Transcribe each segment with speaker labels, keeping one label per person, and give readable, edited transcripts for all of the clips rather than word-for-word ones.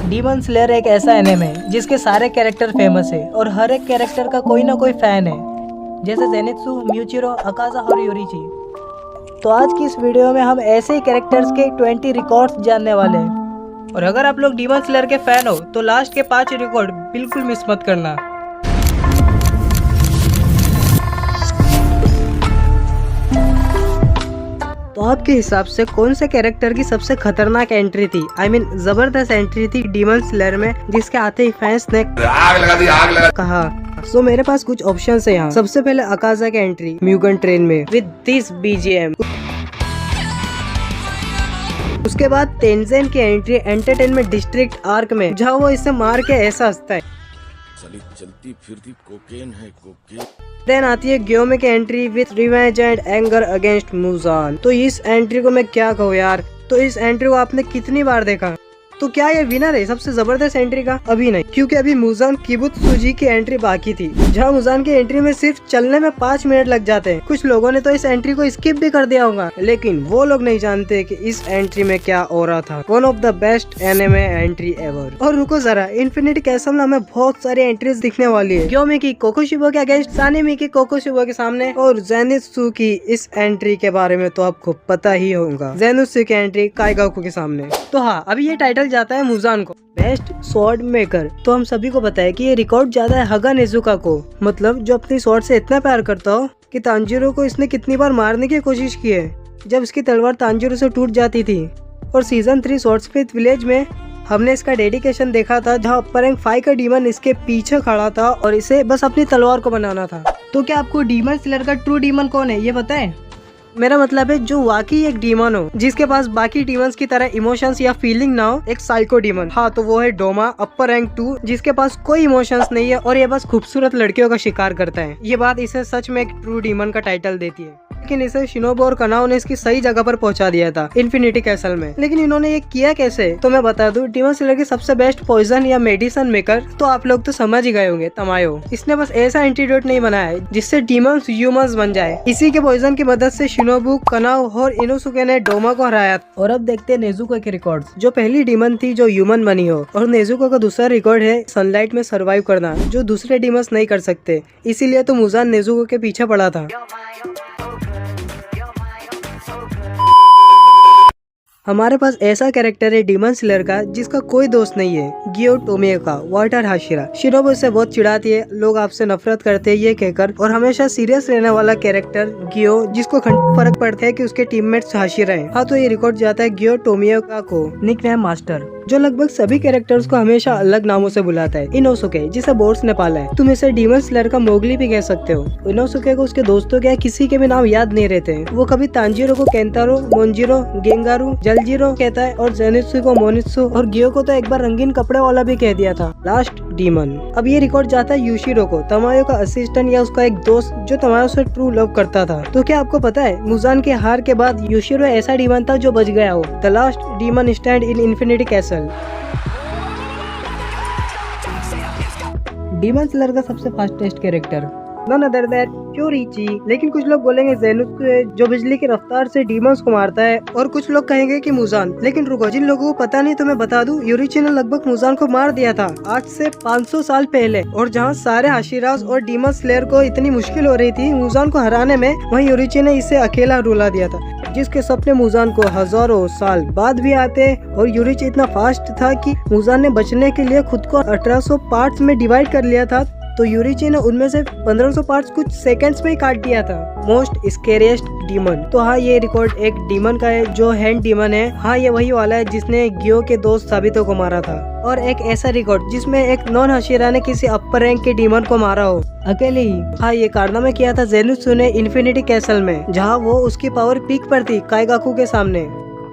Speaker 1: Demon slayer एक ऐसा anime है जिसके सारे कैरेक्टर फेमस है और हर एक कैरेक्टर का कोई ना कोई फैन है, जैसे जेनित्सु, म्यूचिरो, अकाजा और योरिची। तो आज की इस वीडियो में हम ऐसे ही कैरेक्टर्स के 20 रिकॉर्ड्स जानने वाले हैं। और अगर आप लोग डीमन स्लेयर के फैन हो तो लास्ट के 5 रिकॉर्ड बिल्कुल मिस मत करना। तो आपके हिसाब से कौन से कैरेक्टर की सबसे खतरनाक एंट्री थी, जबरदस्त एंट्री थी डीमन स्लेयर में, जिसके आते ही फैंस ने आग लगा कहा। सो मेरे पास कुछ ऑप्शंस है यहाँ। सबसे पहले अकाजा की एंट्री म्यूगन ट्रेन में विद दिस बीजीएम। उसके बाद तेंजेन की एंट्री एंटरटेनमेंट डिस्ट्रिक्ट आर्क में, जहाँ वो इसे मार के ऐसा हंसता है,
Speaker 2: चलती फिरती कोकेन है कोकेन।
Speaker 1: देन आती है ग्योमे की entry with revenge and anger against Muzan. तो इस एंट्री को मैं क्या कहूँ यार। तो इस एंट्री को आपने कितनी बार देखा? तो क्या ये विनर है सबसे जबरदस्त एंट्री का? अभी नहीं, क्योंकि अभी मुजान किबुत्सुजी की एंट्री बाकी थी, जहाँ मुजान की एंट्री में सिर्फ चलने में 5 मिनट लग जाते हैं। कुछ लोगों ने तो इस एंट्री को स्किप भी कर दिया होगा, लेकिन वो लोग नहीं जानते कि इस एंट्री में क्या हो रहा था। One of the best anime entry ever. और रुको जरा, इन्फिनिटी कैसल में हमें बहुत सारी एंट्रीज दिखने वाली है। ग्योमे की कोकोशिबो के अगेंस्ट, सानेमी की कोकोशिबो के सामने, और जेनित्सु की इस एंट्री के बारे में तो आपको पता ही होगा, जेनित्सु की एंट्री काइगाकू के सामने। तो हाँ, अभी ये टाइटल जाता है मुजान को, बेस्ट स्वॉर्ड मेकर। तो हम सभी को पता है कि ये रिकॉर्ड ज्यादा है हगा नेजुका को, मतलब जो अपनी स्वॉर्ड से इतना प्यार करता हो कि तांजीरो को इसने कितनी बार मारने की कोशिश की है, जब इसकी तलवार तांजीरो से टूट जाती थी। और सीजन 3 स्वॉर्डस्मिथ विलेज में हमने इसका डेडिकेशन देखा था, जहाँ अपर रैंक 5 का डीमन इसके पीछे खड़ा था और इसे बस अपनी तलवार को बनाना था। तो क्या आपको डीमन स्लेयर का ट्रू डीमन कौन है ये पता है? मेरा मतलब है जो वाकई एक डीमन हो, जिसके पास बाकी डीमंस की तरह इमोशंस या फीलिंग ना हो, एक साइको डीमन। हाँ, तो वो है डोमा, अपर रैंक 2, जिसके पास कोई इमोशंस नहीं है और ये बस खूबसूरत लड़कियों का शिकार करता है। ये बात इसे सच में एक ट्रू डीमन का टाइटल देती है। लेकिन इसे शिनोबु और कनाओ ने इसकी सही जगह पर पहुंचा दिया था, इन्फिनिटी कैसल में। लेकिन इन्होंने ये किया कैसे? तो मैं बता दूं, डीमन स्लेयर की सबसे बेस्ट पॉइजन या मेडिसिन मेकर तो आप लोग तो समझ ही गए होंगे, तमायो। इसने बस ऐसा एंटीडोट नहीं बनाया है जिससे डीमंस ह्यूमंस बन जाए। इसी के पॉइजन की मदद से शिनोबु, कनाओ और इनोसुके ने डोमा को हराया। और अब देखते हैं नेजुको के रिकॉर्ड्स। जो पहली डीमन थी जो ह्यूमन बनी हो, और नेजुको का दूसरा रिकॉर्ड है सनलाइट में सर्वाइव करना, जो दूसरे डीमंस नहीं कर सकते। इसीलिए तो मुजान नेजुको के पीछे पड़ा था। हमारे पास ऐसा कैरेक्टर है डीमन स्लेयर का जिसका कोई दोस्त नहीं है, गियो टोमिया, वाटर हाशिरा। शिनोबु इससे बहुत चिढ़ाती है, लोग आपसे नफरत करते हैं ये कहकर। और हमेशा सीरियस रहने वाला कैरेक्टर गियो, जिसको फर्क पड़ता है कि उसके टीममेट्स हाशिरा हैं। हाँ, तो ये रिकॉर्ड जाता है गियो टोमिया को, निकनेम मास्टर, जो लगभग सभी कैरेक्टर्स को हमेशा अलग नामों से बुलाता है। इनोसुके, जिसे बोर्ड्स ने पाला है, तुम इसे डीमन स्लेयर का मोगली भी कह सकते हो। इनोसुके को उसके दोस्तों के किसी के भी नाम याद नहीं रहते। वो कभी तांजीरो को केंतारो, मोंजिरो, गेंगारू, जलजीरो कहता है, और जेनित्सु को मोनित्सु, और गियो को तो एक बार रंगीन कपड़े वाला भी कह दिया था। Last demon. अब ये रिकॉर्ड जाता है यूशिरो को, तमायो का असिस्टेंट या उसका एक दोस्त जो तमायो से ट्रू लव करता था। तो क्या आपको पता है, मुजान के हार के बाद यूशिरो ऐसा डीमन था जो बच गया हो। The last demon stand in infinity castle. Demon slayer का सबसे fastest character none other than Yoriichi. लेकिन कुछ लोग बोलेंगे जेनित्सु है, जो बिजली की रफ्तार से डीमंस को मारता है, और कुछ लोग कहेंगे कि मुजान। लेकिन रुको, जिन लोगों को पता नहीं तो मैं बता दूं, योरिची ने लगभग मुजान को मार दिया था आज से 500 साल पहले। और जहां सारे हाशिरास और डीमन स्लेयर को इतनी मुश्किल हो रही थी मुजान को हराने में, वहीं योरिची ने इसे अकेला रुला दिया था, जिसके सपने मुजान को हजारों साल बाद भी आते। और योरिची इतना फास्ट था कि मुजान ने बचने के लिए खुद को 1800 पार्ट्स में डिवाइड कर लिया था, तो योरिची ने उनमें से 1500 पार्ट्स कुछ सेकंड्स में ही काट दिया था। Most scariest demon. तो हाँ, ये रिकॉर्ड एक डीमन का है जो हैंड डीमन है। हाँ, ये वही वाला है जिसने गियो के दोस्त साबितो को मारा था। और एक ऐसा रिकॉर्ड जिसमें एक नॉन हाशिरा ने किसी अपर रैंक के डीमन को मारा हो अकेले ही। हाँ, ये कारनामा किया था जेनित्सु ने इन्फिनिटी कैसल में, जहाँ वो उसकी पावर पीक पर थी काइगाकू के सामने।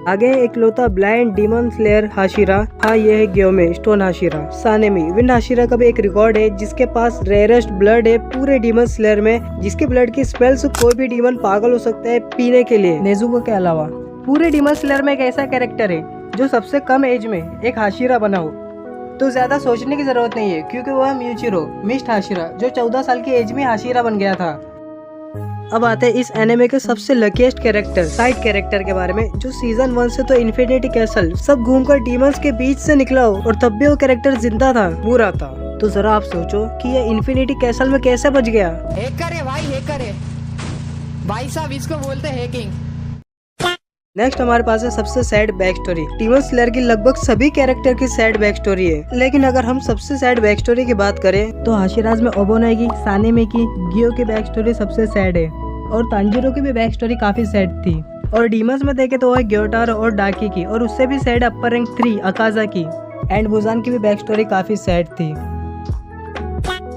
Speaker 1: आगे एक लौता ब्लाइंड डीमन स्लेयर हाशिरा। हाँ, ये है ग्योमे, स्टोन हाशिरा। सानेमी, विंड हाशिरा का भी एक रिकॉर्ड है जिसके पास रेयरेस्ट ब्लड है पूरे डीमन स्लेयर में, जिसके ब्लड की स्मेल से कोई भी डीमन पागल हो सकता है पीने के लिए, नेजुको के अलावा। पूरे डीमन स्लेयर में एक ऐसा कैरेक्टर है जो सबसे कम एज में एक हाशिरा बना हो, तो ज्यादा सोचने की जरूरत नहीं है, क्योंकि वो है म्यूचिरो, मिस्ट हाशिरा, जो 14 साल की एज में हाशिरा बन गया था। अब आते हैं इस एनिमे के सबसे लकीस्ट कैरेक्टर, साइड कैरेक्टर के बारे में, जो सीजन 1 से तो इन्फिनिटी कैसल सब घूमकर डीमंस के बीच से निकला हो और तब भी वो कैरेक्टर जिंदा था, पूरा था। तो जरा आप सोचो कि ये इन्फिनिटी कैसल में कैसे बच गया।
Speaker 3: हैकर है भाई, हैकर है भाई साहब, इसको बोलते हैं हैकिंग।
Speaker 1: नेक्स्ट हमारे पास है सबसे sad back story. Demon slayer की लगभग सभी कैरेक्टर की सैड बैक स्टोरी है, लेकिन अगर हम सबसे सैड बैक स्टोरी की बात करें तो हाशिराज में ओबोनाई की, सानेमे की, गियो की बैक स्टोरी सबसे सैड है और तांजीरो की भी बैक स्टोरी काफी सैड थी। और डीमंस में देखे तो वो है ग्योटारो और डाकी की, और उससे भी सैड अपर रैंक 3 अकाजा की, एंड बुजान की भी बैक स्टोरी काफी सैड थी।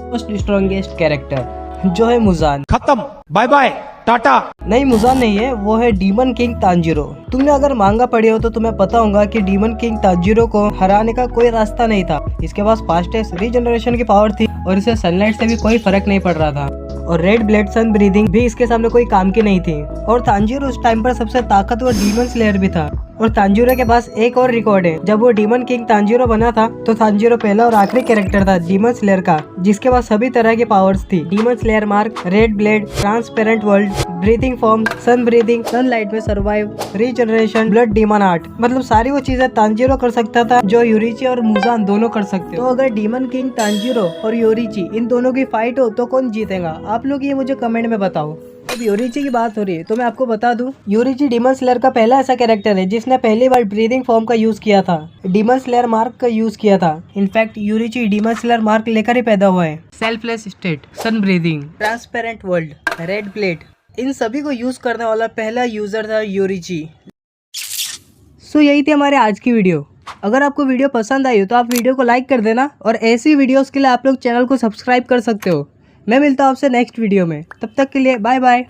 Speaker 1: मोस्ट स्ट्रॉन्गेस्ट कैरेक्टर जो है मुजान।
Speaker 4: खत्म, बाय बाय, टाटा।
Speaker 1: नहीं, मुजान नहीं है, वो है डीमन किंग तांजीरो। तुमने अगर मांगा पढ़ी हो तो तुम्हें पता होगा कि डीमन किंग तांजीरो को हराने का कोई रास्ता नहीं था। इसके पास फास्टेस्ट रीजनरेशन की पावर थी और इसे सनलाइट से भी कोई फर्क नहीं पड़ रहा था, और रेड ब्लेड सन ब्रीदिंग भी इसके सामने कोई काम की नहीं थी। और तांजीरो उस टाइम पर सबसे ताकतवर डीमन स्लेयर भी था। और तांजीरो के पास एक और रिकॉर्ड है, जब वो डीमन किंग तांजीरो बना था तो तांजीरो पहला और आखिरी कैरेक्टर था डीमन स्लेयर का जिसके पास सभी तरह की पावर्स थी। Demon slayer mark, red blade, transparent world, breathing form, sun breathing, sunlight में survive, regeneration, blood demon art, मतलब सारी वो चीजें तांजीरो कर सकता था जो योरीची और मुजान दोनों कर सकते। तो अगर डीमन किंग तांजीरो और योरीची इन दोनों की फाइट हो तो कौन जीतेगा, आप लोग ये मुझे कमेंट में बताओ। अब योरीची की बात हो रही है तो मैं आपको बता दूं, योरीची डीमन स्लेयर का पहला ऐसा कैरेक्टर है जिसने पहली बार ब्रीदिंग फॉर्म का यूज किया था, डीमन स्लेयर मार्क का यूज किया था। In fact Yoriichi demon slayer mark लेकर ही पैदा हुआ है। Selfless state, sun breathing, transparent world, red plate, इन सभी को यूज करने वाला पहला यूजर था योरीची। सो यही थी हमारे आज की वीडियो। अगर आपको वीडियो पसंद आई हो तो आप वीडियो को लाइक कर देना, और ऐसी वीडियोस के लिए आप लोग चैनल को सब्सक्राइब कर सकते हो। मैं मिलता हूँ आपसे नेक्स्ट वीडियो में, तब तक के लिए बाय बाय।